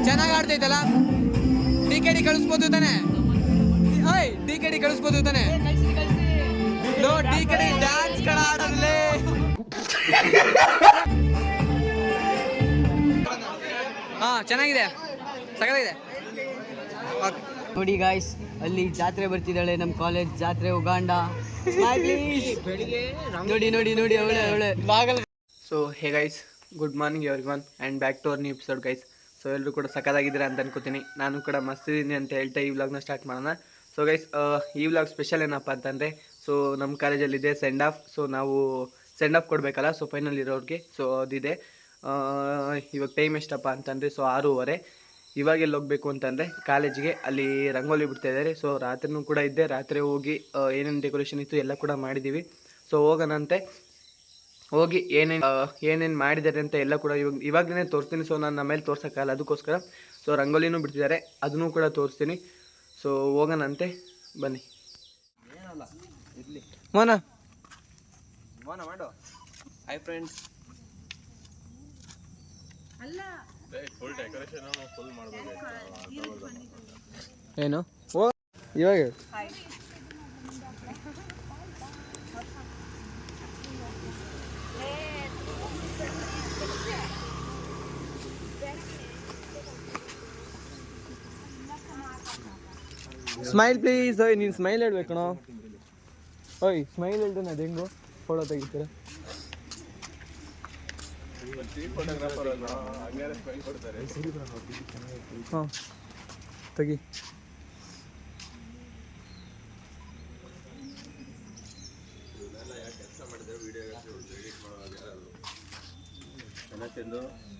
ಚೆನ್ನಾಗಿ ಆಡ್ತೈತಲ್ಲ. ಡಿ ಕಳಿಸ್ಬೋದು ತಾನೆ? ಡಿ ಕಳಿಸ್ಬೋದು ತಾನೆ? ನೋ, ಡಿ ಡ್ಯಾನ್ಸ್ ಕಡ ಆಡೋದಿಲ್ಲ. ಹಾ, ಚೆನ್ನಾಗಿದೆ, ಸಗದಾಗಿದೆ. ನೋಡಿ ಗಾಯ್ಸ್, ಅಲ್ಲಿ ಜಾತ್ರೆ ಬರ್ತಿದ್ದಾಳೆ, ನಮ್ಮ ಕಾಲೇಜ್ ಜಾತ್ರೆ ಉಗಾಂಡ. ನೋಡಿ ನೋಡಿ ನೋಡಿ, ಅವಳೆ ಬಾಗಲ್. So hey guys, good morning everyone and back to our new episode guys. So ಎಲ್ಲರೂ ಕೂಡ ಸಕ್ಕತ್ತಾಗಿದ್ದೀರಾ ಅಂತ ಅನ್ಕೋತೀನಿ. ನಾನು ಕೂಡ ಮಸ್ತಿದ್ದೀನಿ ಅಂತ ಹೇಳ್ತಾ ಈ ವ್ಲಾಗ್ನ ಸ್ಟಾರ್ಟ್ ಮಾಡೋಣ. ಸೊ ಗೈಸ್, ಈ ವ್ಲಾಗ್ ಸ್ಪೆಷಲ್ ಏನಪ್ಪ ಅಂತಂದರೆ, ಸೊ ನಮ್ಮ ಕಾಲೇಜಲ್ಲಿದೆ ಸೆಂಡ್ ಆಫ್. ಸೊ ನಾವು ಸೆಂಡ್ ಆಫ್ ಕೊಡಬೇಕಲ್ಲ, ಸೊ ಫೈನಲ್ ಇರೋರಿಗೆ. ಸೊ ಅದಿದೆ. ಇವಾಗ ಟೈಮ್ ಎಷ್ಟಪ್ಪ ಅಂತಂದರೆ, ಸೊ 6:30. ಇವಾಗ ಎಲ್ಲಿ ಹೋಗಬೇಕು ಅಂತಂದರೆ ಕಾಲೇಜಿಗೆ. ಅಲ್ಲಿ ರಂಗೋಲಿ ಬಿಡ್ತಾಯಿದ್ದಾರೆ. ಸೊ ರಾತ್ರಿನೂ ಕೂಡ ಇದ್ದೆ, ರಾತ್ರಿ ಹೋಗಿ ಏನೇನು ಡೆಕೋರೇಷನ್ ಇತ್ತು ಎಲ್ಲ ಕೂಡ ಮಾಡಿದ್ದೀವಿ. ಸೊ ಹೋಗೋಣಂತೆ. ಹೋಗಿ ಏನೇನು ಮಾಡಿದ್ದಾರೆ ಅಂತ ಎಲ್ಲ ಕೂಡ ಇವಾಗಲೇ ತೋರಿಸ್ತೀನಿ. ಸೊ ನಾನು ಆಮೇಲೆ ತೋರ್ಸೋಕ್ಕಲ್ಲ, ಅದಕ್ಕೋಸ್ಕರ. ಸೊ ರಂಗೋಲಿನೂ ಬಿಡ್ತಿದ್ದಾರೆ, ಅದನ್ನು ಕೂಡ ತೋರಿಸ್ತೀನಿ. ಸೊ ಹೋಗೋಣಂತೆ, ಬನ್ನಿ. ಮೋನ ಮಾಡು. Hi friends. ಏನು ಓ ಇವಾಗ ಸ್ಮೈಲ್ ಪ್ಲೀಸ್. ಓಯ್ ನೀನು ಸ್ಮೈಲ್ ಹೇಳ್ಬೇಕಣೋ. ಓಯ್ ಸ್ಮೈಲ್ ಹೇಳ್ತಾನೆ, ಅದು ಹೆಂಗೋ ಫೋಟೋ ತೆಗಿತೀರ? ಹಾಂ ತೆಗಿ.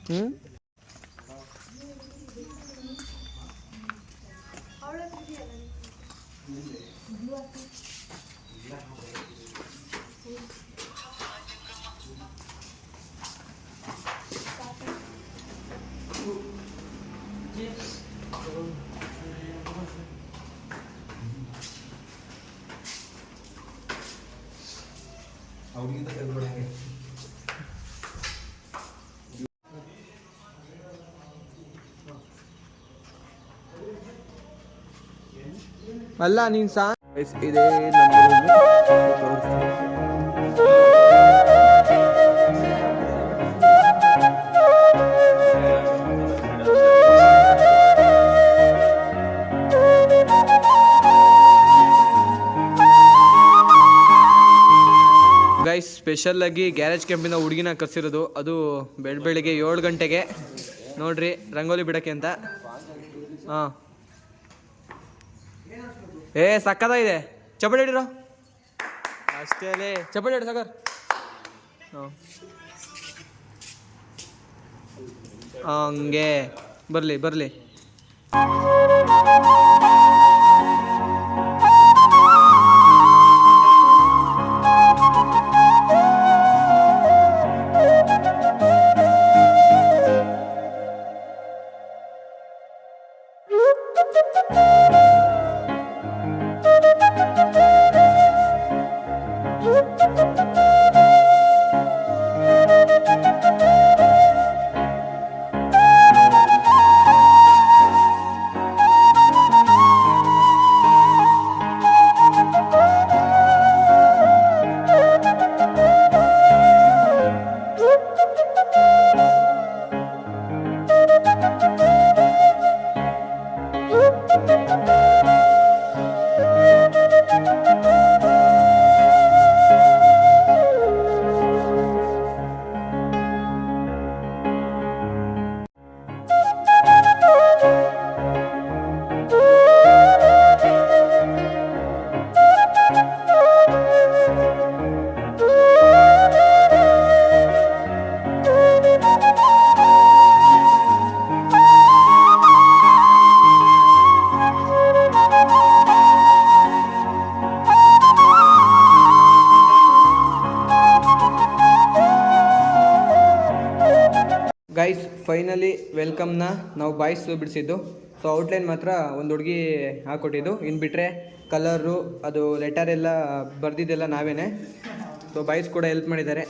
ಹ್ಞೂ ಅಲ್ಲ ನೀನು ಇದೆ ಗೈಸ್. ಸ್ಪೆಷಲ್ ಆಗಿ ಗ್ಯಾರೇಜ್ ಕ್ಯಾಂಪಿಂದ ಹುಡುಗಿನ ಕರ್ಸಿರೋದು. ಅದು ಬೆಳಗ್ಗೆ 7 ಗಂಟೆಗೆ ನೋಡ್ರಿ, ರಂಗೋಲಿ ಬಿಡಕ್ಕೆ ಅಂತ. ಹಾಂ, ಸಕ್ಕತ್ತಾಗಿದೆ. ಚಪ್ಪಡಿ ಹಿಡಿರೋ ಅಷ್ಟೇ. ಚಪ್ಪಡಿ ಹಿಡಿ ಸಾಗರ್. ಹಂಗೆ ಬರಲಿ. ಫೈನಲಿ ವೆಲ್ಕಮ್ನ ನಾವು ಬಾಯ್ಸ್ ಬಿಡಿಸಿದ್ದು. ಸೊ ಔಟ್ಲೈನ್ ಮಾತ್ರ ಒಂದು ಹುಡುಗಿ ಹಾಕ್ಕೊಟ್ಟಿದ್ದು, ಇನ್ನು ಬಿಟ್ಟರೆ ಕಲರು ಅದು ಲೆಟರ್ ಎಲ್ಲ ಬರೆದಿದ್ದೆಲ್ಲ ನಾವೇ. ಸೊ ಬಾಯ್ಸ್ ಕೂಡ ಹೆಲ್ಪ್ ಮಾಡಿದ್ದಾರೆ.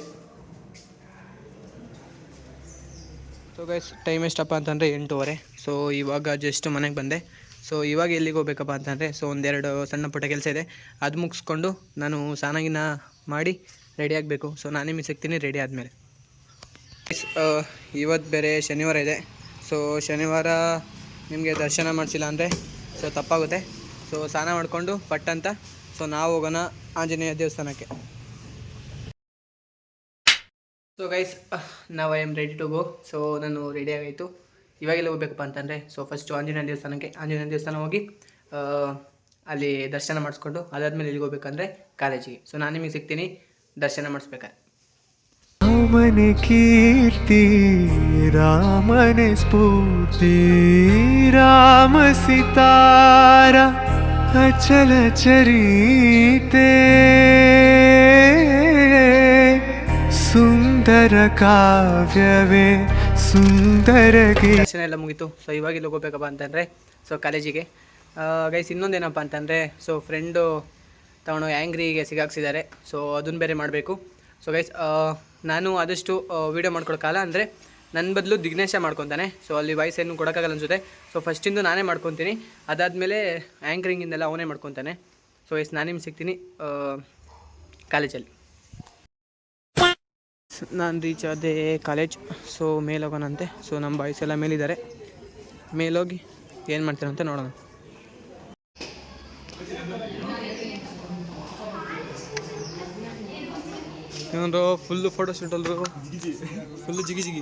ಸೊ ಗೈಸ್ ಟೈಮ್ ಎಷ್ಟಪ್ಪ ಅಂತಂದರೆ 8:30. ಸೊ ಇವಾಗ ಜಸ್ಟ್ ಮನೆಗೆ ಬಂದೆ. ಸೊ ಇವಾಗ ಎಲ್ಲಿಗೆ ಹೋಗ್ಬೇಕಪ್ಪ ಅಂತಂದರೆ, ಸೊ ಒಂದೆರಡು ಸಣ್ಣ ಪುಟ್ಟ ಕೆಲಸ ಇದೆ, ಅದು ಮುಗಿಸ್ಕೊಂಡು ನಾನು ಸ್ನಾನ ಮಾಡಿ ರೆಡಿ ಆಗಬೇಕು. ಸೊ ನಾನು ನಿಮಗೆ ಸಿಗ್ತೀನಿ ರೆಡಿ ಆದಮೇಲೆ. ಇವತ್ತು ಬೇರೆ ಶನಿವಾರ ಇದೆ. ಸೊ ಶನಿವಾರ ನಿಮಗೆ ದರ್ಶನ ಮಾಡಿಸಿಲ್ಲ ಅಂದರೆ ಸೊ ತಪ್ಪಾಗುತ್ತೆ. ಸೊ ಸ್ನಾನ ಮಾಡಿಕೊಂಡು ಪಟ್ಟಂತ ಸೊ ನಾವು ಹೋಗೋಣ ಆಂಜನೇಯ ದೇವಸ್ಥಾನಕ್ಕೆ. ಸೊ ಗೈಸ್ ನಾವು I am ready to go. So ನಾನು ರೆಡಿ ಆಗಾಯಿತು. ಇವಾಗೆಲ್ಲ ಹೋಗ್ಬೇಕಪ್ಪ ಅಂತಂದರೆ ಸೊ ಫಸ್ಟು ಆಂಜನೇಯ ದೇವಸ್ಥಾನ ಹೋಗಿ ಅಲ್ಲಿ ದರ್ಶನ ಮಾಡಿಸ್ಕೊಂಡು ಅದಾದಮೇಲೆ ಎಲ್ಲಿಗೆ ಹೋಗ್ಬೇಕಂದ್ರೆ ಕಾಲೇಜಿಗೆ. ಸೊ ನಾನು ನಿಮಗೆ ಸಿಗ್ತೀನಿ ದರ್ಶನ ಮಾಡಿಸ್ಬೇಕಾದ್ರೆ. ರಾಮನೆ ಕೀರ್ತಿ ರಾಮನೆ ಸ್ಫೂರ್ತಿ ರಾಮ ಸಿತಾರ ಅಚಲ ಚರಿತೆ ಸುಂದರ ಕಾವ್ಯವೇ ಸುಂದರ ದರ್ಶನ ಎಲ್ಲ ಮುಗೀತು. ಸೊ ಇವಾಗ ಹೋಗ್ಬೇಕಪ್ಪ ಅಂತಂದರೆ ಸೊ ಕಾಲೇಜಿಗೆ. ಗೈಸ್ ಇನ್ನೊಂದೇನಪ್ಪ ಅಂತಂದರೆ ಸೊ ಫ್ರೆಂಡು ತಗೊಂಡು ಆ್ಯಂಗ್ರಿಗೆ ಸಿಗಾಕ್ಸಿದ್ದಾರೆ. ಸೊ ಅದನ್ನು ಬೇರೆ ಮಾಡಬೇಕು. ಸೊ ಗೈಸ್ ನಾನು ಆದಷ್ಟು ವೀಡಿಯೋ ಮಾಡ್ಕೊಳಕ್ಕಾಗಲ್ಲ, ಅಂದರೆ ನನ್ನ ಬದಲು ದಿಗ್ನೇಶ ಮಾಡ್ಕೊತಾನೆ. ಸೊ ಅಲ್ಲಿ ವಾಯ್ಸ್ ಏನು ಕೊಡೋಕ್ಕಾಗಲ್ಲ ಅನ್ಸುತ್ತೆ. ಸೊ ಫಸ್ಟಿಂದು ನಾನೇ ಮಾಡ್ಕೊತೀನಿ, ಅದಾದಮೇಲೆ ಆ್ಯಂಕರಿಂಗಿಂದೆಲ್ಲ ಅವನೇ ಮಾಡ್ಕೊತಾನೆ. ಸೊ ಗೈಸ್ ನಾನು ನಿಮ್ಗೆ ಸಿಗ್ತೀನಿ ಕಾಲೇಜಲ್ಲಿ. ನಾನು ರೀಚ್ ಆದೆ ಕಾಲೇಜ್. ಸೊ ಮೇಲೆ ಹೋಗೋಣಂತೆ. ಸೊ ನಮ್ಮ ಬಾಯ್ಸ್ ಎಲ್ಲ ಮೇಲಿದ್ದಾರೆ, ಮೇಲೋಗಿ ಏನು ಮಾಡ್ತಾರಂತ ನೋಡೋಣ. ಏನಂದ್ರು ಫುಲ್ಲು ಫೋಟೋ ಶೂಟ್ ಅಲ್ರು, ಫುಲ್ಲು ಜಿಗಿ.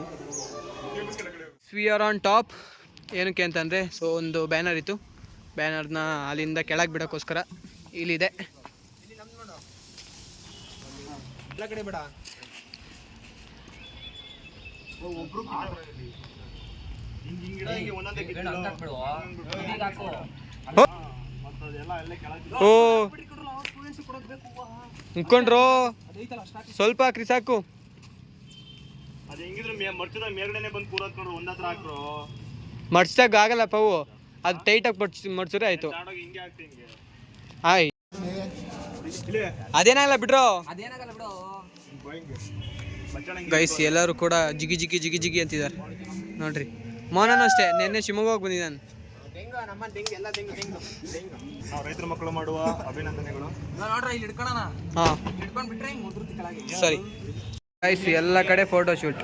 We are on top. ಏನಕ್ಕೆ ಅಂತಂದರೆ ಸೊ ಒಂದು ಬ್ಯಾನರ್ ಇತ್ತು, ಬ್ಯಾನರ್ನ ಅಲ್ಲಿಂದ ಕೆಳಗೆ ಬಿಡೋಕ್ಕೋಸ್ಕರ ಇಲ್ಲಿದೆ. ಎಲ್ಲ ಕಡೆ ಬೇಡ. ಓ ನಿಂತ್ಕೊಂಡ್ರು ಸ್ವಲ್ಪ ಹಾಕ್ರಿ ಸಾಕು. ಮಡ್ಸ್ದಾಗ ಆಗಲ್ಲ ಪವು, ಅದು ಟೈಟಾಗಿ ಮಡ್ಸಿದ್ರೆ ಆಯ್ತು. ಆಯ್ ಅದೇನಾಗಲ್ಲ ಬಿಡ್ರೋ. ಗೈಸ್ ಎಲ್ಲರೂ ಕೂಡ ಜಿಗಿ ಅಂತಿದ್ದಾರೆ ನೋಡ್ರಿ. ಮೋಹನನು ಅಷ್ಟೇ, ನಿನ್ನೆ ಶಿವಮೊಗ್ಗ ಹೋಗಿ ಬಂದಿದ್ದಾನೆ. ರೈತರ ಮಕ್ಕಳು ಮಾಡುವ ಅಭಿನಂದನೆಗಳು. ಹಾಂ ಸರಿ ಗೈಸ್, ಎಲ್ಲ ಕಡೆ ಫೋಟೋ ಶೂಟ್,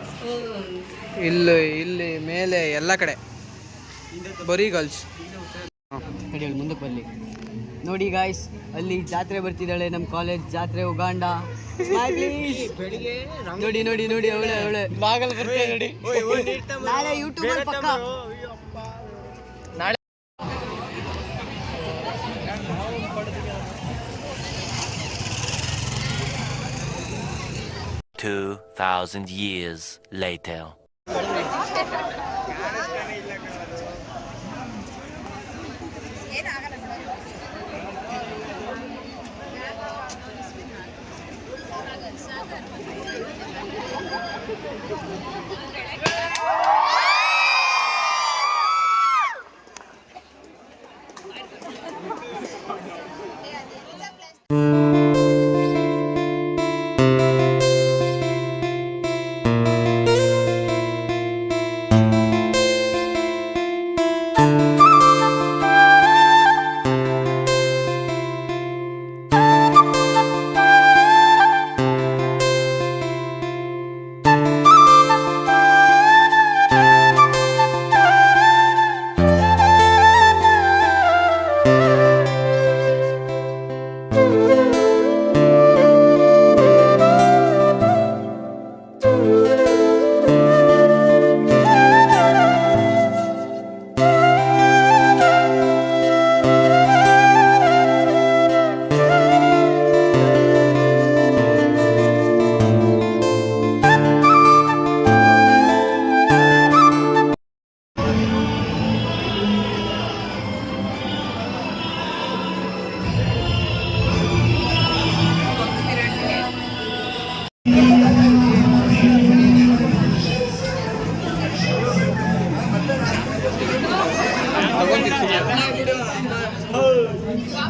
ಇಲ್ಲಿ ಮೇಲೆ ಎಲ್ಲ ಕಡೆ ಬರೀ ಗರ್ಲ್ಸ್. ಮುಂದಕ್ಕೆ ಬರಲಿ ನೋಡಿ ಗಾಯ್ಸ್, ಅಲ್ಲಿ ಜಾತ್ರೆ ಬರ್ತಿದ್ದಾಳೆ, ನಮ್ಮ ಕಾಲೇಜ್ ಜಾತ್ರೆ ಉಗಾಂಡ. ನೋಡಿ ಅವಳೆ ಬಾಗಲ್ ಬರ್ತೀಯ ನೋಡಿ. ನಾಳೆ ಯೂಟ್ಯೂಬ್ ಪಕ್ಕ. ನಾಳೆ 2,000 years later.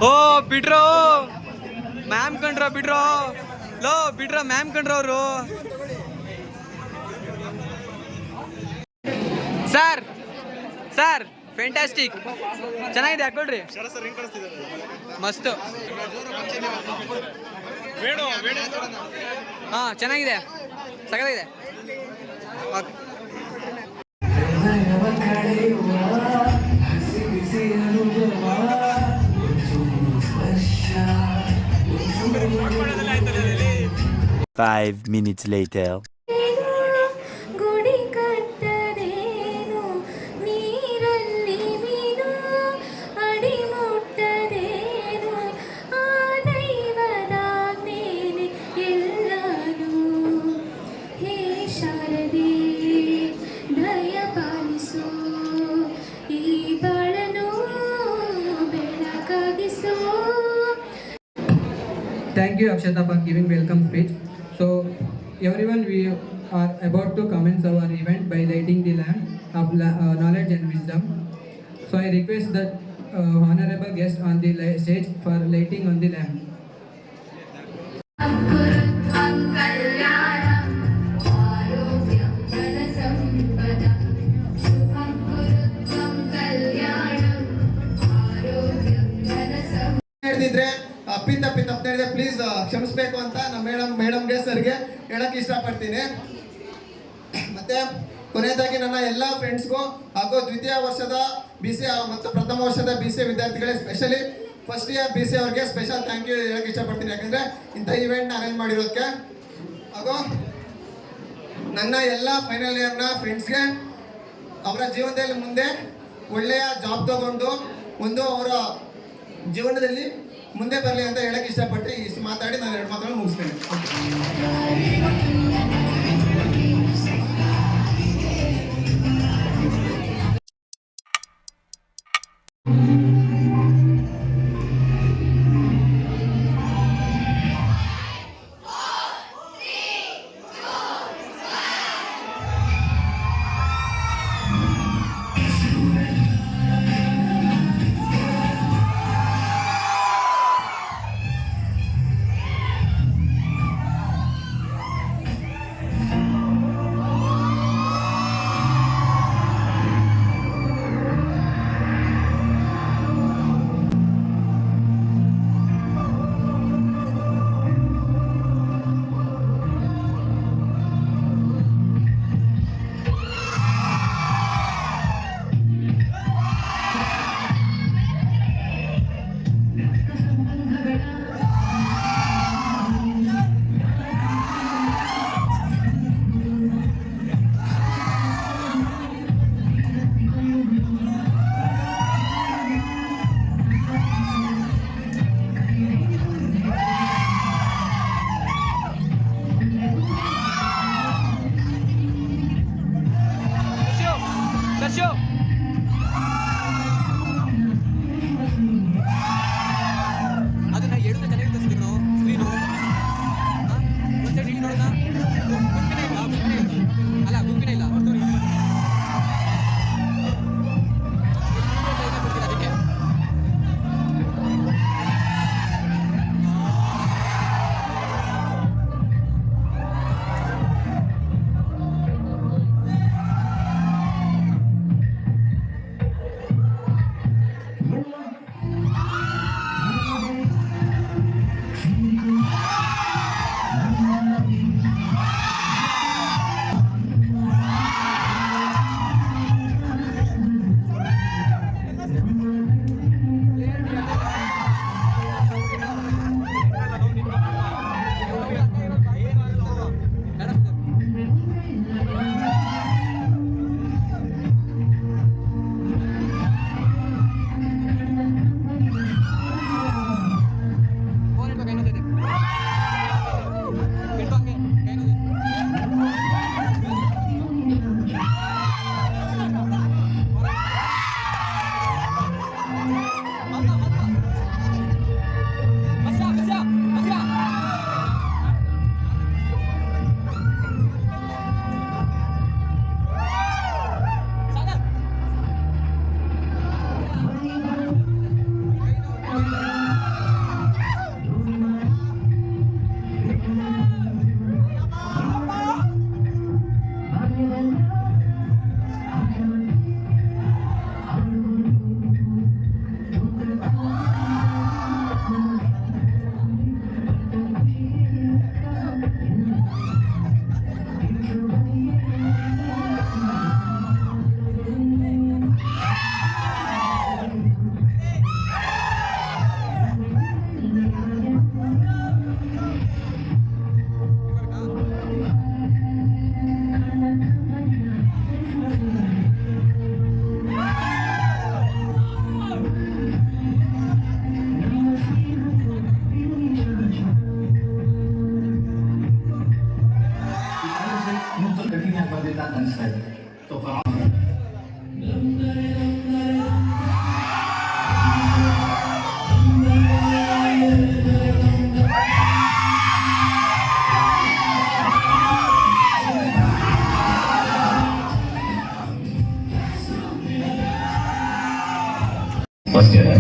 ಓ ಬಿಡ್ರೋ ಮ್ಯಾಮ್ ಕಂಡ್ರ ಬಿಡ್ರೋ ಲೋ ಬಿಡ್ರ ಮ್ಯಾಮ್ ಕಂಡ್ರ ಅವರು. ಸರ್ ಸರ್ ಫ್ಯಾಂಟಾಸ್ಟಿಕ್, ಚೆನ್ನಾಗಿದೆ ಹಾಕೊಳ್ರಿ, ಮಸ್ತು. ಹಾಂ ಚೆನ್ನಾಗಿದೆ, ಸಖತ್ತಾಗಿದೆ. Okay Five minutes later. ಗುಡಿ ಕಟ್ಟದೇನು ನೀರಲ್ಲಿ ಮೀನು ಅಡಿ ಮುಟ್ಟದೇನು ಆ ದೈವದಾಜ್ಞೆನೆ ಎಲ್ಲಾನು. ಹೇ ಶಾರದೆ ದಯ ಪಾಲಿಸು, ಈ ಬಾಳನು ಬೆಳಕಾಗಿಸು. Thank you, Akshata, for giving welcome speech. So, everyone, we are about to commence our event by lighting the lamp of knowledge and wisdom. So, I request that honorable guest on the stage for lighting on the lamp. गुरुत्वं कल्याणं आरोग्यं धनसम्पदं शुभं गुरुत्वं कल्याणं आरोग्यं धनसम्पदं. ಹೇಳಿದ್ರೆ ಅಪ್ಪಿತಪ್ಪಿ ತಪ್ಪು ಹೇಳಿದ್ರೆ ಪ್ಲೀಸ್ ಕ್ಷಮಿಸ್ಬೇಕು ಅಂತ ನಮ್ಮ ಮೇಡಮ್ಗೆ ಸರ್ಗೆ ಹೇಳಕ್ಕೆ ಇಷ್ಟಪಡ್ತೀನಿ. ಮತ್ತೆ ಕೊನೆಯದಾಗಿ ನನ್ನ ಎಲ್ಲ ಫ್ರೆಂಡ್ಸ್ಗೂ ಹಾಗೂ ದ್ವಿತೀಯ ವರ್ಷದ BCA ಮತ್ತು ಪ್ರಥಮ ವರ್ಷದ BCA ವಿದ್ಯಾರ್ಥಿಗಳಿಗೆ, ಸ್ಪೆಷಲಿ ಫಸ್ಟ್ ಇಯರ್ BCA ಅವ್ರಿಗೆ ಸ್ಪೆಷಲ್ ಥ್ಯಾಂಕ್ ಯು ಹೇಳಕ್ಕೆ ಇಷ್ಟಪಡ್ತೀನಿ. ಯಾಕಂದರೆ ಇಂಥ ಇವೆಂಟ್ನ ಅರೇಂಜ್ ಮಾಡಿರೋದಕ್ಕೆ. ಹಾಗೂ ನನ್ನ ಎಲ್ಲ ಫೈನಲ್ ಇಯರ್ನ ಫ್ರೆಂಡ್ಸ್ಗೆ ಅವರ ಜೀವನದಲ್ಲಿ ಮುಂದೆ ಒಳ್ಳೆಯ ಜಾಬ್ ತಗೊಂಡು ಅವರ ಜೀವನದಲ್ಲಿ ಮುಂದೆ ಬರಲಿ ಅಂತ ಹೇಳಕ್ಕೆ ಇಷ್ಟಪಟ್ಟು ಇಷ್ಟು ಮಾತಾಡಿ ನಾನು 2 ಮಾತುಗಳನ್ನು ಮುಗಿಸ್ತೇನೆ. ಫಸ್ಟ್ ಇಯರ್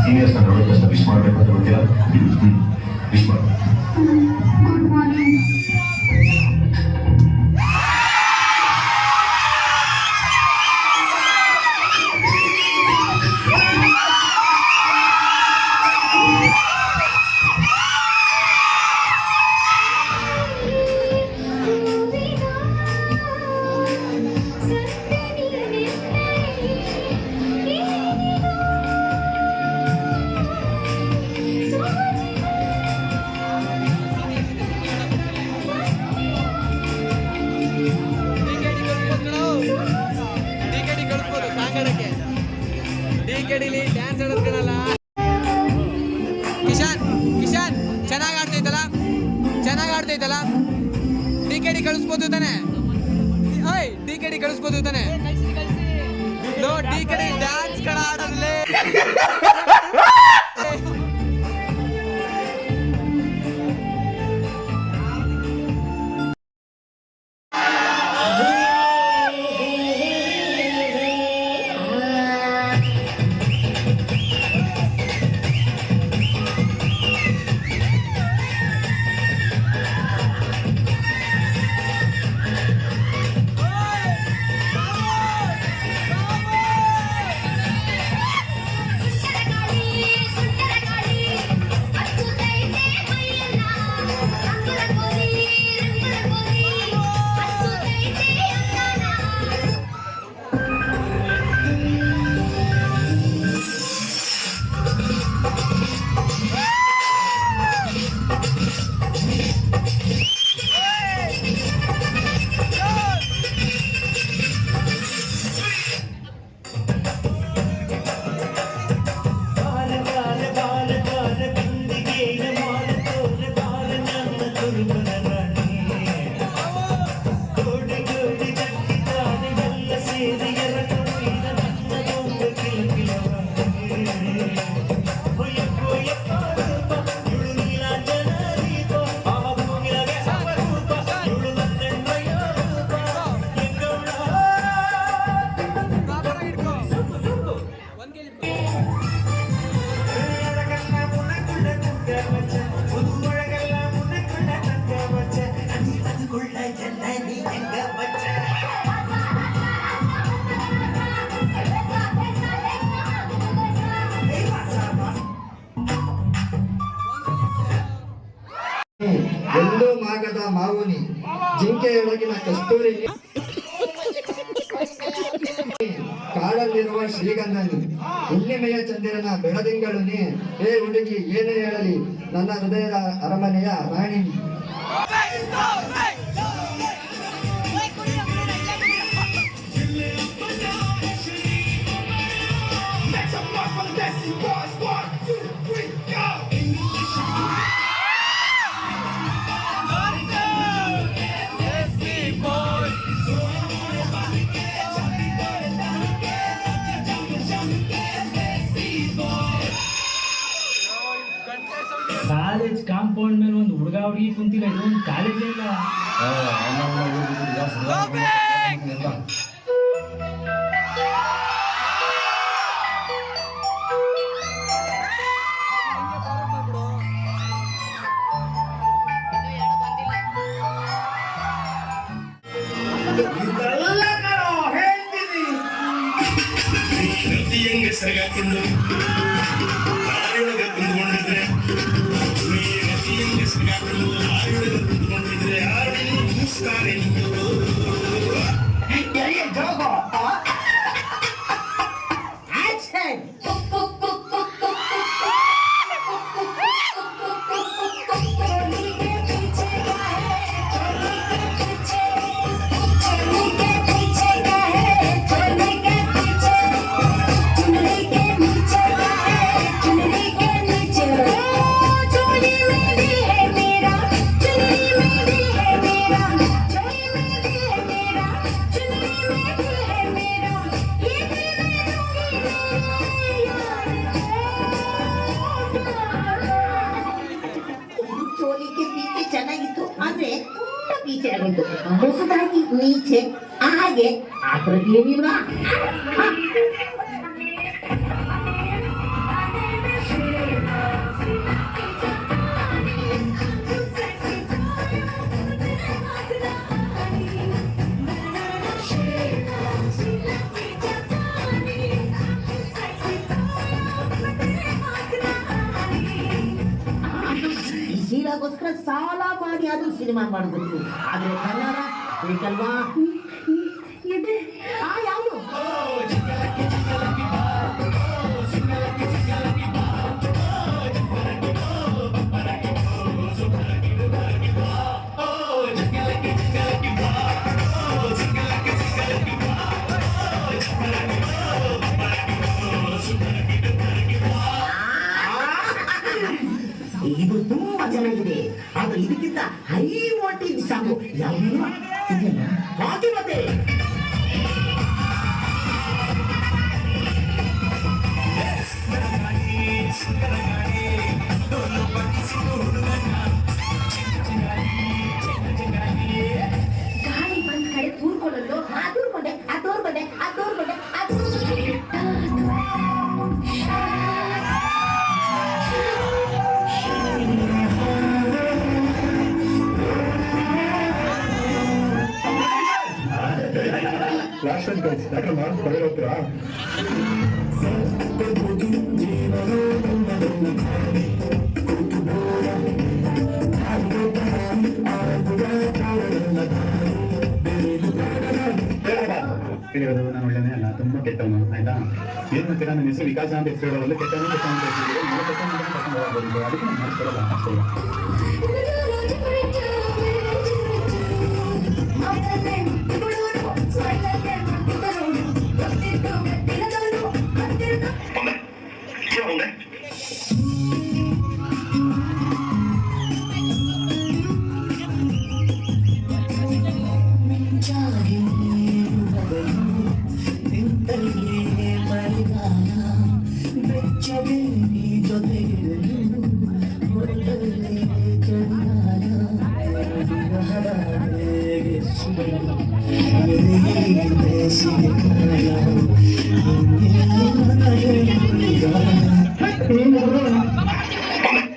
ಸೀನಿಯರ್ಸ್ ನೋಡಿದ ತಕ್ಷಣ ವಿಶ್ ಮಾಡಬೇಕು ಅಂತ ಗೊತ್ತಿಲ್ಲ. ವಿಶ್ ಮಾಡಿ. Good morning. ಡ್ಯಾನ್ಸ್ ಆಡೋದ್ಕನಲ್ಲ. ಕಿಶಾನ್ ಕಿಶಾನ್ ಚೆನ್ನಾಗಿ ಆಡ್ತೈತಲ್ಲ. DKD ಕಳಿಸ್ಬೋದು ತಾನೆ? ಓಯ್ DKD ಕಳಿಸ್ಬೋದು ತಾನೆ? ನೋ DKD ಡ್ಯಾನ್ಸ್ ಕಣ ಆಡೋದ್ಲೇ. ಎಂದು ಮಾಗದ ಮಾವುನಿ ಜಿಂಕೆಯೊಳಗಿನ ಕಸ್ತೂರಿ ಕಾಡಲ್ಲಿರುವ ಶ್ರೀಗಂಧನಿ ಹುಣ್ಣಿಮೆಯ ಚಂದಿರನ ಬೆಳದಿಂಗಳು ನೀ. ಹೇ ಹುಡುಗಿ ಏನು ಹೇಳಲಿ ನನ್ನ ಹೃದಯದ ಅರಮನೆಯ ರಾಣಿ. ಕಾಲೇಜ್ ಕಾಂಪೌಂಡ್ ಮೇಲೆ ಒಂದು ಹುಡುಗ ಹುಡುಗಿ ಕುಂತಿಲ್ಲ. ಇದು ಒಂದು ಕಾಲೇಜ್ ಇಲ್ಲ. ಹೆಸರಿಗಾಕೊಂಡು ಕುಂತ್ಕೊಂಡಿದ್ರೆ ಕುಂತ್ಕೊಂಡಿದ್ರೆ ಯಾರು ಮುಗಿಸ್ತಾರೆ. ಚೋಲಿಕೆ ಪೀಚೆ ಚೆನ್ನಾಗಿತ್ತು, ಆದ್ರೆ ತುಂಬಾ ಪೀಚೆ ಆಗೋಯ್ತು. ಹೊಸದಾಗಿ ನೀಚೆ ಹಾಗೆ ಆತರದ್ದೇನಿಲ್ಲ. ಈ ಸೀರೆಗೋಸ್ಕರ ಸಾಲ ಮಾಡಿ ಆದ್ರೂ ಸಿನಿಮಾ ಮಾಡಬಹುದು. ಆದ್ರೆ ಕನ್ನಡ ಬೇಕಲ್ವಾ? ಯಾವುದು ಇದು ತುಂಬಾ ಚೆನ್ನಾಗಿದೆ. ಆದ್ರೆ ಇದಕ್ಕಿಂತ ಹೈ ವೋಲ್ಟೇಜ್ ಸಾಂಗು ಯಾವುದು ಹಾಕಿ ಮತ್ತೆ ಗಾಳಿ ಬಂದ ಕಡೆ ತೂರ್ಕೊಳ್ಳಲು ಅದೂರ್ಕೊಂಡೆ ಅದೂರ್ಕೊಂಡೆ ಅದೂರ್ಕೊಂಡೆ ಲಾಸ್ಟ್ ಟೈಮ್ ಗೈಸ್ ಯಾಕಂದ್ರೆ ಮಾರ್ಕ್ಸ್ ಬರೆಯ ಹೋಗ್ತೀರಾ? ನಾನು ಒಳ್ಳೆನೇ ಅಲ್ಲ, ತುಂಬಾ ಕೆಟ್ಟವನು ಆಯ್ತಾ. ಏನ್ ಮಾಡ್ತೀರಾ, ನನ್ನ ಹೆಸರು ವಿಕಾಸ ಅಂತ ಹೆಸರು ಹೇಳೋಲ್ಲ, ಕೆಟ್ಟವನು ಕೆಟ್ಟವನು ಅಂತ ಹೇಳ್ತಿದ್ದೀರಿ. ನೀವು ಕೆಟ್ಟವನು ಕರ್ಕೊಂಡು ಹೋಗ್ಬೋದು, ಅದಕ್ಕೆ ನಾನು ಮಾರ್ಕ್ಸ್ ಬರಲ್ಲ ಅಷ್ಟೇ.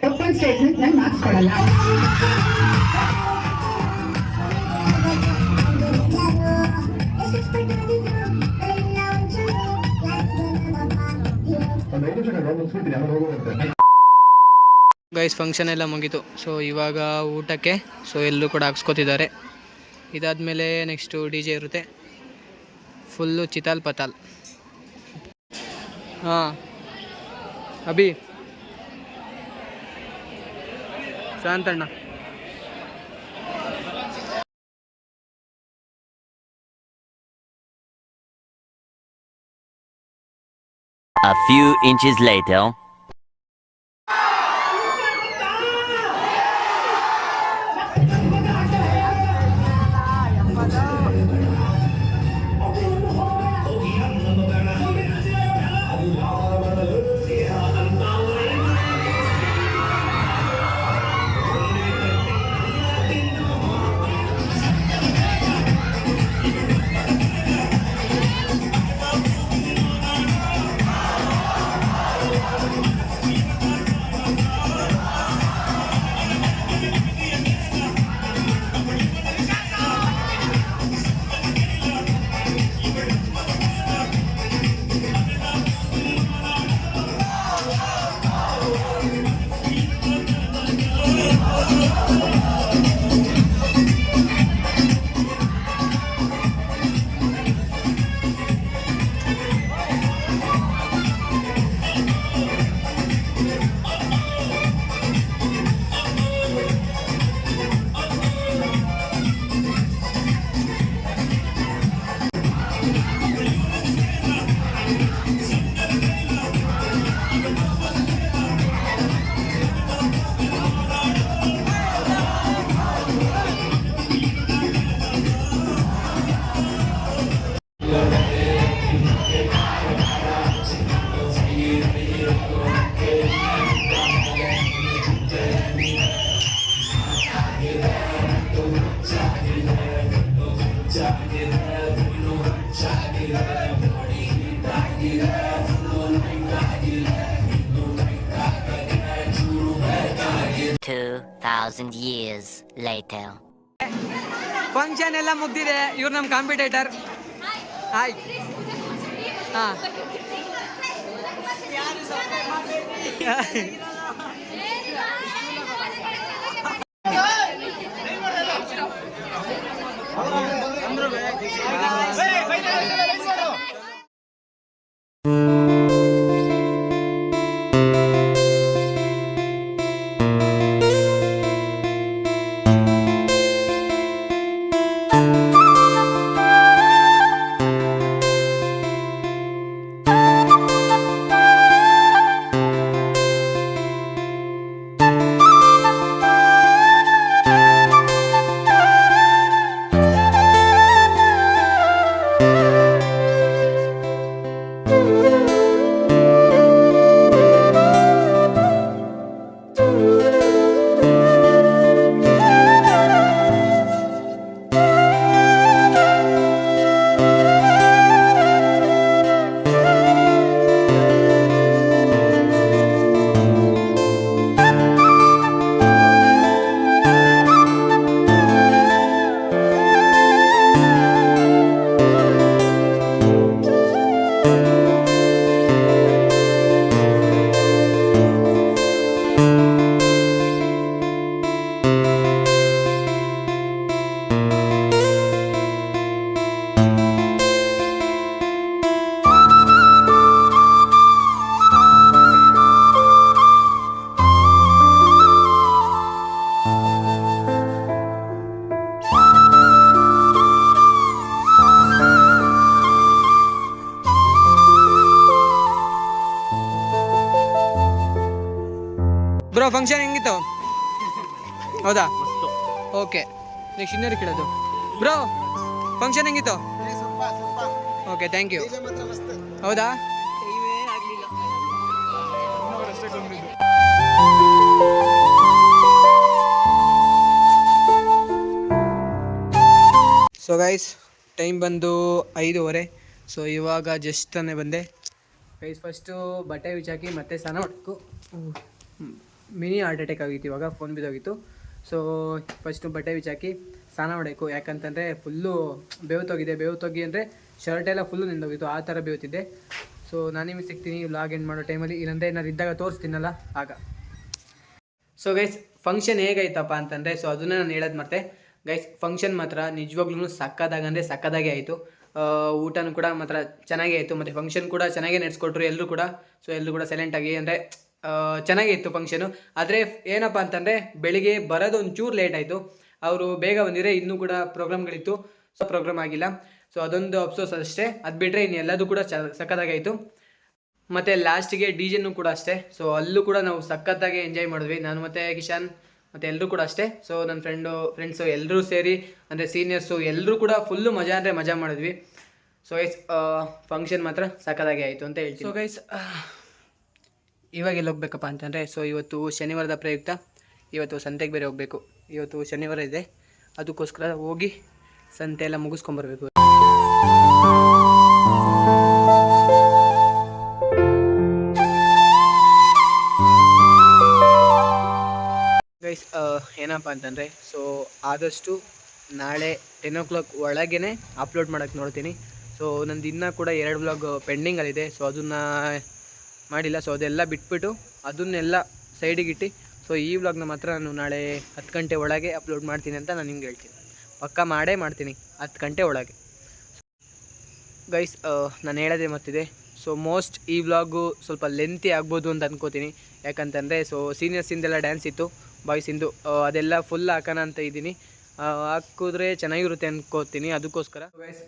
ಓಪನ್ ಸ್ಟೇಟ್ಮೆಂಟ್ ನಾನು ಮಾರ್ಕ್ಸ್ ಕೊಡಲ್ಲ. ಗೈಸ್ ಫಂಕ್ಷನ್ ಎಲ್ಲ ಮುಗೀತು. ಸೊ ಇವಾಗ ಊಟಕ್ಕೆ ಸೊ ಎಲ್ಲರೂ ಕೂಡ ಹಾಕ್ಸ್ಕೊತಿದ್ದಾರೆ. ಇದಾದಮೇಲೆ ನೆಕ್ಸ್ಟು ಡಿ ಜೆ ಇರುತ್ತೆ, ಫುಲ್ಲು ಚಿತಾಲ್ ಪತಾಲ್. ಹಾಂ ಅಭಿ ಶಾಂತಣ್ಣ A few inches later. 2,000 years later. Function ಎಲ್ಲ ಮುಗ್ದಿದೆ. ಇವ್ರು ನಮ್ಮ ಕಾಂಪಿಟೇಟರ್. ಹಾಯ್. ಹಾಂ ಬ್ರೋ ಫಂಕ್ಷನ್ ಹೆಂಗಿತ್ತು? ಹೌದಾ? ಓಕೆ. ನೆಕ್ಸ್ಟ್ ಇನ್ನೊಂದು ಕೇಳೋದು ಬ್ರೋ ಫಂಕ್ಷನ್ ಹೆಂಗಿತ್ತು? Okay thank you. ಹೌದಾ? ಸೊ ಗೈಸ್ ಟೈಮ್ ಬಂದು 5:15. ಸೊ ಇವಾಗ ಜಸ್ಟ್ ತಾನೇ ಬಂದೆ ಗೈಸ್. ಫಸ್ಟು ಬಟ್ಟೆ ಬಿಚ್ಚಾಕಿ ಮತ್ತೆ ಸ್ನಾನ ಮಾಡಬೇಕು. ಮಿನಿ ಹಾರ್ಟ್ ಅಟ್ಯಾಕ್ ಆಗಿತ್ತು, ಇವಾಗ ಫೋನ್ ಬಿದ್ದೋಗಿತ್ತು. ಸೊ ಫಸ್ಟು ಬಟ್ಟೆ ಬಿಚ್ಚಾಕಿ ಸ್ನಾನ ಮಾಡಬೇಕು. ಯಾಕಂತಂದರೆ ಫುಲ್ಲು ಬೇವತ್ತೋಗಿ ಅಂದರೆ ಶರ್ಟ್ ಎಲ್ಲ ಫುಲ್ಲು ನಿಂದೋಗಿತ್ತು, ಆ ಥರ ಬೇವುತ್ತಿದ್ದೆ. ಸೊ ನಾನು ನಿಮಗೆ ಸಿಗ್ತೀನಿ ವ್ಲಾಗ್ ಎಂಡ್ ಮಾಡೋ ಟೈಮಲ್ಲಿ, ಇಲ್ಲಾಂದರೆ ಏನಾದ್ರು ಇದ್ದಾಗ ತೋರಿಸ್ತೀನಲ್ಲ ಆಗ. ಸೊ ಗೈಸ್ ಫಂಕ್ಷನ್ ಹೇಗಾಯ್ತಪ್ಪ ಅಂತಂದರೆ, ಸೊ ಅದನ್ನು ನಾನು ಹೇಳೋದು ಮತ್ತೆ ಗೈಸ್. ಫಂಕ್ಷನ್ ಮಾತ್ರ ನಿಜವಾಗ್ಲೂ ಸಕ್ಕದಾಗೆ ಆಯಿತು. ಊಟನೂ ಕೂಡ ಮಾತ್ರ ಚೆನ್ನಾಗೇ ಆಯಿತು, ಮತ್ತು ಫಂಕ್ಷನ್ ಕೂಡ ಚೆನ್ನಾಗೇ ನಡೆಸ್ಕೊಟ್ರು ಎಲ್ಲರೂ ಕೂಡ. ಸೊ ಎಲ್ಲರೂ ಕೂಡ ಸೈಲೆಂಟಾಗಿ ಅಂದರೆ ಚೆನ್ನಾಗೇ ಇತ್ತು ಫಂಕ್ಷನು. ಆದರೆ ಏನಪ್ಪ ಅಂತಂದರೆ ಬೆಳಿಗ್ಗೆ ಬರೋದು ಒಂಚೂರು ಲೇಟ್ ಆಯಿತು. ಅವರು ಬೇಗ ಬಂದಿದ್ರೆ ಇನ್ನೂ ಕೂಡ ಪ್ರೋಗ್ರಾಮ್ಗಳಿತ್ತು, ಸೊ ಪ್ರೋಗ್ರಾಮ್ ಆಗಿಲ್ಲ. ಸೊ ಅದೊಂದು ಅಫ್ಸೋಸ್ ಅಷ್ಟೇ. ಅದು ಬಿಟ್ಟರೆ ಇನ್ನು ಎಲ್ಲದೂ ಕೂಡ ಸಕ್ಕತ್ತಾಗಾಯಿತು. ಮತ್ತು ಲಾಸ್ಟಿಗೆ ಡಿಜೆನೂ ಕೂಡ ಅಷ್ಟೇ. ಸೊ ಅಲ್ಲೂ ಕೂಡ ನಾವು ಸಖತ್ತಾಗಿ ಎಂಜಾಯ್ ಮಾಡಿದ್ವಿ, ನಾನು ಮತ್ತು ಕಿಶನ್ ಮತ್ತು ಎಲ್ಲರೂ ಕೂಡ ಅಷ್ಟೇ. ಸೊ ನನ್ನ ಫ್ರೆಂಡ್ಸು ಎಲ್ಲರೂ ಸೇರಿ ಅಂದರೆ ಸೀನಿಯರ್ಸು ಎಲ್ಲರೂ ಕೂಡ ಫುಲ್ಲು ಮಜಾ ಮಾಡಿದ್ವಿ. ಸೊ ಗೈಸ್ ಫಂಕ್ಷನ್ ಮಾತ್ರ ಸಖತ್ತಾಗಿ ಆಯಿತು ಅಂತ ಹೇಳ್ತೀನಿ. ಸೊ ಗೈಸ್ ಇವಾಗ ಎಲ್ಲಿ ಹೋಗ್ಬೇಕಪ್ಪ ಅಂತಂದರೆ, ಸೊ ಇವತ್ತು ಶನಿವಾರದ ಪ್ರಯುಕ್ತ ಇವತ್ತು ಸಂತೆಗೆ ಬೇರೆ ಹೋಗಬೇಕು. ಇವತ್ತು ಶನಿವಾರ ಇದೆ, ಅದಕ್ಕೋಸ್ಕರ ಹೋಗಿ ಸಂತೆ ಎಲ್ಲ ಮುಗಿಸ್ಕೊಂಬರ್ಬೇಕು. ಗೈಸ್ ಏನಪ್ಪ ಅಂತಂದರೆ, ಸೊ ಆದಷ್ಟು ನಾಳೆ 10 o'clock ಒಳಗೇ ಅಪ್ಲೋಡ್ ಮಾಡೋಕ್ಕೆ ನೋಡ್ತೀನಿ. ಸೊ ನಂದು ಇನ್ನೂ ಕೂಡ 2 ವ್ಲಾಗ್ ಪೆಂಡಿಂಗಲ್ಲಿದೆ. ಸೊ ಅದನ್ನು ಮಾಡಿಲ್ಲ. ಸೊ ಅದೆಲ್ಲ ಬಿಟ್ಬಿಟ್ಟು ಅದನ್ನೆಲ್ಲ ಸೈಡಿಗಿಟ್ಟು ಸೊ ಈ ವ್ಲಾಗ್ನ ಮಾತ್ರ ನಾನು ನಾಳೆ 10 ಗಂಟೆ ಒಳಗೆ ಅಪ್ಲೋಡ್ ಮಾಡ್ತೀನಿ ಅಂತ ನಾನು ನಿಮ್ಗೆ ಹೇಳ್ತೀನಿ. ಪಕ್ಕ ಮಾಡೇ ಮಾಡ್ತೀನಿ 10 ಗಂಟೆ ಒಳಗೆ. ಗೈಸ್ ನಾನು ಹೇಳೋದೇ ಮತ್ತಿದೆ. ಸೊ ಮೋಸ್ಟ್ ಈ ವ್ಲಾಗು ಸ್ವಲ್ಪ ಲೆಂತಿ ಆಗ್ಬೋದು ಅಂತ ಅಂದ್ಕೋತೀನಿ. ಯಾಕಂತಂದರೆ ಸೊ ಸೀನಿಯರ್ಸಿಂದೆಲ್ಲ ಡ್ಯಾನ್ಸ್ ಇತ್ತು, ಬಾಯ್ಸಿಂದು ಅದೆಲ್ಲ ಫುಲ್ ಹಾಕೋಣ ಅಂತ ಇದ್ದೀನಿ. ಹಾಕಿದ್ರೆ ಚೆನ್ನಾಗಿರುತ್ತೆ ಅಂದ್ಕೋತೀನಿ. ಅದಕ್ಕೋಸ್ಕರ ಗೈಸ್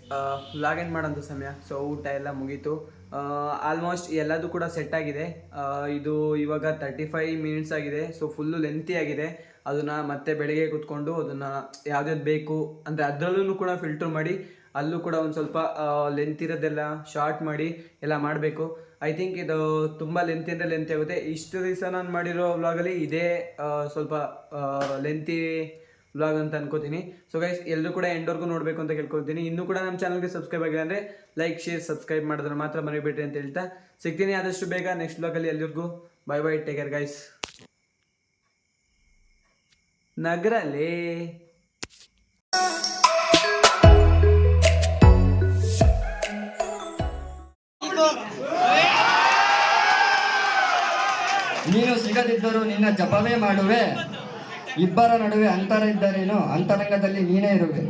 ವ್ಲಾಗ್ ಎಂಡ್ ಮಾಡೋದು ಸಮಯ. ಸೊ ಊಟ ಎಲ್ಲ ಮುಗೀತು, ಆಲ್ಮೋಸ್ಟ್ ಎಲ್ಲದೂ ಕೂಡ ಸೆಟ್ ಆಗಿದೆ. ಇದು ಇವಾಗ 35 minutes ಆಗಿದೆ. ಸೊ ಫುಲ್ಲು ಲೆಂತಿ ಆಗಿದೆ. ಅದನ್ನು ಮತ್ತೆ ಬೆಳಗ್ಗೆ ಕೂತ್ಕೊಂಡು ಅದನ್ನು ಯಾವ್ದು ಬೇಕು ಅಂದರೆ ಅದರಲ್ಲೂ ಕೂಡ ಫಿಲ್ಟ್ರ್ ಮಾಡಿ ಅಲ್ಲೂ ಕೂಡ ಒಂದು ಸ್ವಲ್ಪ ಲೆಂತ್ ಇರೋದೆಲ್ಲ ಶಾರ್ಟ್ ಮಾಡಿ ಎಲ್ಲ ಮಾಡಬೇಕು. ಐ ಥಿಂಕ್ ಇದು ತುಂಬ ಲೆಂತಿ ಆಗುತ್ತೆ. ಇಷ್ಟು ದಿವಸ ನಾನು ಮಾಡಿರೋ ವ್ಲಾಗಲ್ಲಿ ಇದೇ ಸ್ವಲ್ಪ ಲೆಂತಿ ವ್ಲಾಗ್ ಅಂತ ಅನ್ಕೋತೀನಿ. ಸೊ ಗೈಸ್ ಎಲ್ಲರೂ ಕೂಡ ಎಂಡ್ವರೆಗೂ ನೋಡಬೇಕು ಅಂತ ಕೇಳ್ಕೊತೀನಿ. ಇನ್ನೂ ಕೂಡ ನಮ್ಮ ಚಾನಲ್ಗೆ ಸಬ್ಸ್ಕ್ರೈಬ್ ಆಗಿಲ್ಲ ಅಂದರೆ ಲೈಕ್ ಶೇರ್ ಸಬ್ಸ್ಕ್ರೈಬ್ ಮಾಡಿದ್ರೆ ಮಾತ್ರ ಮರಿಬೇಡಿ ಅಂತ ಹೇಳ್ತಾ ಸಿಗ್ತೀನಿ ಆದಷ್ಟು ಬೇಗ ನೆಕ್ಸ್ಟ್ ವ್ಲಾಗಲ್ಲಿ. ಎಲ್ರಿಗೂ bye bye, take care guys. ನಗರಲ್ಲೇ ನೀನು ಸಿಗದಿದ್ದರೂ ನಿನ್ನ ಜಪವೇ ಮಾಡುವೆ, ಇಬ್ಬರ ನಡುವೆ ಅಂತರ ಇದ್ದರೇನು ಅಂತರಂಗದಲ್ಲಿ ನೀನೇ ಇರುವೆ.